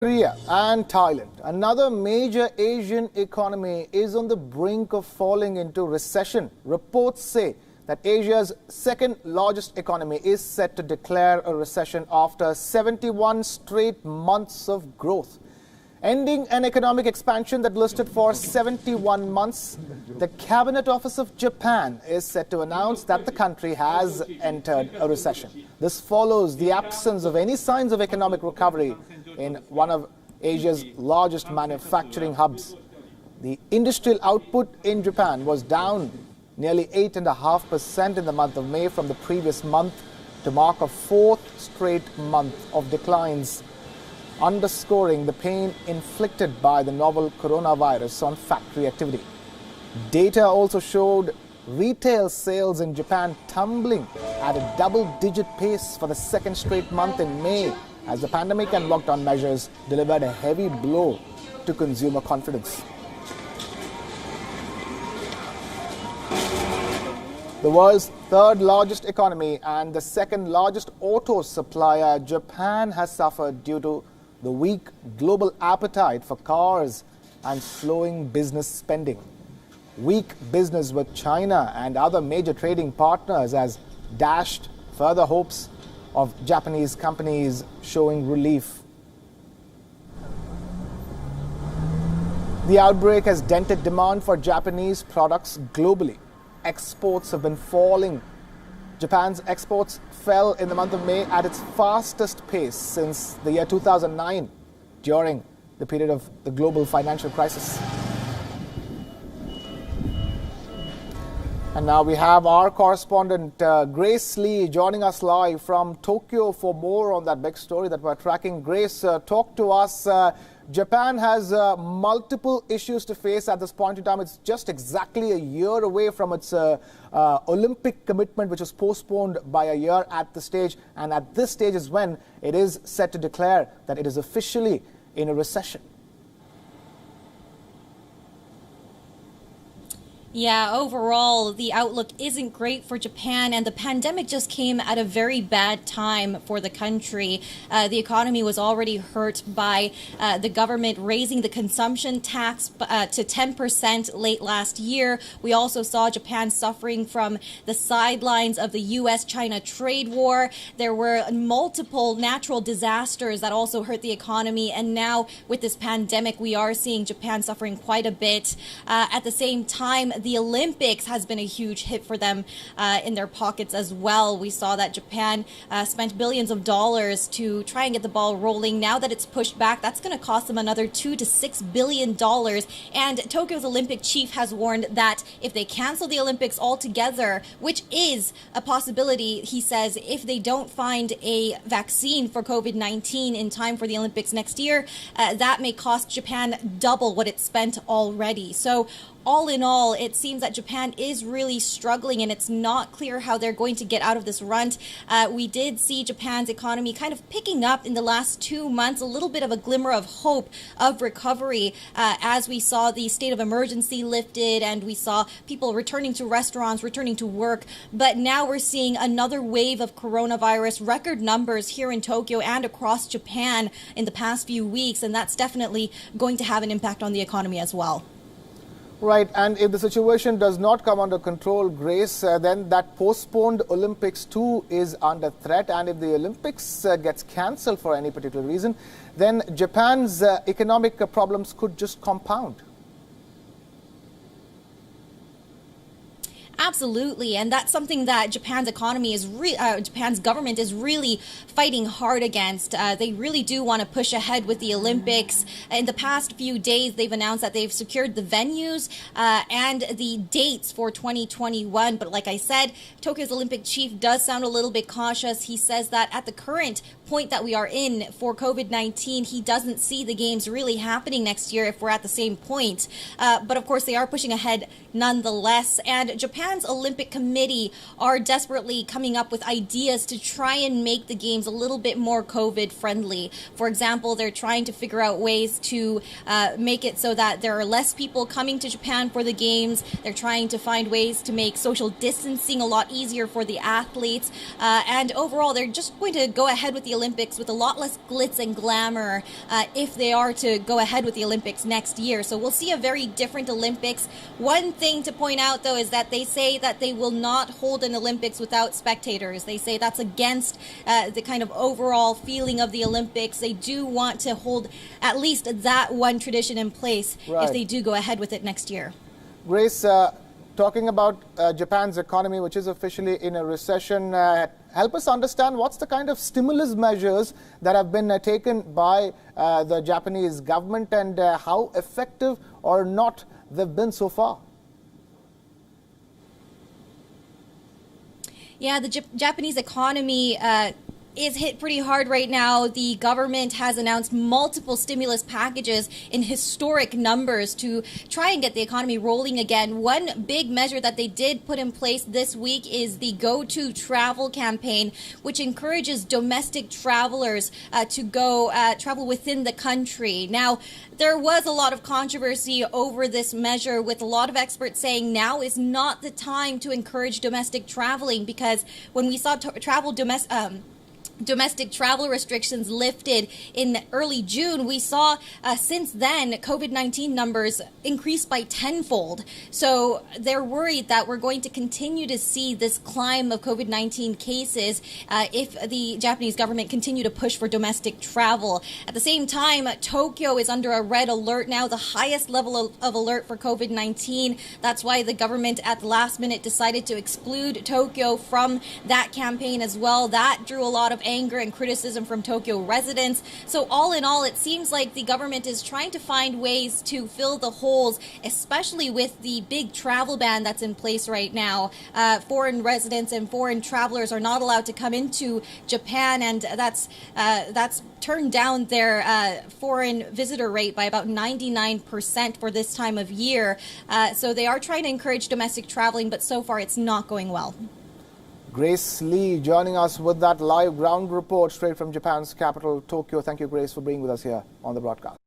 Korea and Thailand, another major Asian economy, is on the brink of falling into recession. Reports say that Asia's second largest economy is set to declare a recession after 71 straight months of growth. Ending an economic expansion that lasted for 71 months, the Cabinet Office of Japan is set to announce that the country has entered a recession. This follows the absence of any signs of economic recovery in one of Asia's largest manufacturing hubs. The industrial output in Japan was down nearly 8.5% in the month of May from the previous month, to mark a fourth straight month of declines, underscoring the pain inflicted by the novel coronavirus on factory activity. Data also showed retail sales in Japan tumbling at a double-digit pace for the second straight month in May, as the pandemic and lockdown measures delivered a heavy blow to consumer confidence. The world's third largest economy and the second largest auto supplier, Japan has suffered due to the weak global appetite for cars and slowing business spending. Weak business with China and other major trading partners has dashed further hopes of Japanese companies showing relief. The outbreak has dented demand for Japanese products globally. Exports have been falling. Japan's exports fell in the month of May at its fastest pace since the year 2009, during the period of the global financial crisis. And now we have our correspondent Grace Lee joining us live from Tokyo for more on that big story that we're tracking. Grace, talk to us. Japan has multiple issues to face at this point in time. It's just exactly a year away from its Olympic commitment, which was postponed by a year at the stage. And at this stage is when it is set to declare that it is officially in a recession. Yeah, overall, the outlook isn't great for Japan, and the pandemic just came at a very bad time for the country. The economy was already hurt by the government raising the consumption tax to 10% late last year. We also saw Japan suffering from the sidelines of the U.S.-China trade war. There were multiple natural disasters that also hurt the economy, and now with this pandemic, we are seeing Japan suffering quite a bit. At the same time, the Olympics has been a huge hit for them in their pockets as well. We saw that Japan spent billions of dollars to try and get the ball rolling. Now that it's pushed back, that's going to cost them another $2 to $6 billion. And Tokyo's Olympic chief has warned that if they cancel the Olympics altogether, which is a possibility, he says, if they don't find a vaccine for COVID-19 in time for the Olympics next year, that may cost Japan double what it spent already. So all in all, it seems that Japan is really struggling, and it's not clear how they're going to get out of this rut. We did see Japan's economy kind of picking up in the last 2 months, a little bit of a glimmer of hope of recovery as we saw the state of emergency lifted and we saw people returning to restaurants, returning to work. But now we're seeing another wave of coronavirus, record numbers here in Tokyo and across Japan in the past few weeks, and that's definitely going to have an impact on the economy as well. Right, and if the situation does not come under control, Grace, then that postponed Olympics too is under threat. And if the Olympics gets cancelled for any particular reason, then Japan's economic problems could just compound. Absolutely, and that's something that Japan's economy is Japan's government is really fighting hard against. They really do want to push ahead with the Olympics. In the past few days, they've announced that they've secured the venues and the dates for 2021. But like I said, Tokyo's Olympic chief does sound a little bit cautious. He says that at the current point that we are in for COVID-19, he doesn't see the games really happening next year if we're at the same point. But of course, they are pushing ahead nonetheless. And Japan's Japan's Olympic Committee are desperately coming up with ideas to try and make the games a little bit more COVID friendly. For example, they're trying to figure out ways to make it so that there are less people coming to Japan for the games. They're trying to find ways to make social distancing a lot easier for the athletes. And overall, they're just going to go ahead with the Olympics with a lot less glitz and glamour if they are to go ahead with the Olympics next year. So we'll see a very different Olympics. One thing to point out, though, is that they say that they will not hold an Olympics without spectators. They say that's against the kind of overall feeling of the Olympics. They do want to hold at least that one tradition in place if they do go ahead with it next year. Grace, talking about Japan's economy, which is officially in a recession, help us understand what's the kind of stimulus measures that have been taken by the Japanese government and how effective or not they've been so far. Yeah, the Japanese economy is hit pretty hard right now. The government has announced multiple stimulus packages in historic numbers to try and get the economy rolling again. One big measure that they did put in place this week is the Go To Travel campaign, which encourages domestic travelers to go travel within the country. Now, there was a lot of controversy over this measure, with a lot of experts saying now is not the time to encourage domestic traveling, because when we saw domestic travel restrictions lifted in early June, we saw since then COVID-19 numbers increase by tenfold. So they're worried that we're going to continue to see this climb of COVID-19 cases if the Japanese government continue to push for domestic travel. At the same time, Tokyo is under a red alert now, the highest level of alert for COVID-19. That's why the government at the last minute decided to exclude Tokyo from that campaign as well. That drew a lot of anger and criticism from Tokyo residents. So all in all, it seems like the government is trying to find ways to fill the holes, especially with the big travel ban that's in place right now. Foreign residents and foreign travelers are not allowed to come into Japan, and that's turned down their foreign visitor rate by about 99% for this time of year. So they are trying to encourage domestic traveling, but so far it's not going well. Grace Lee joining us with that live ground report straight from Japan's capital, Tokyo. Thank you, Grace, for being with us here on the broadcast.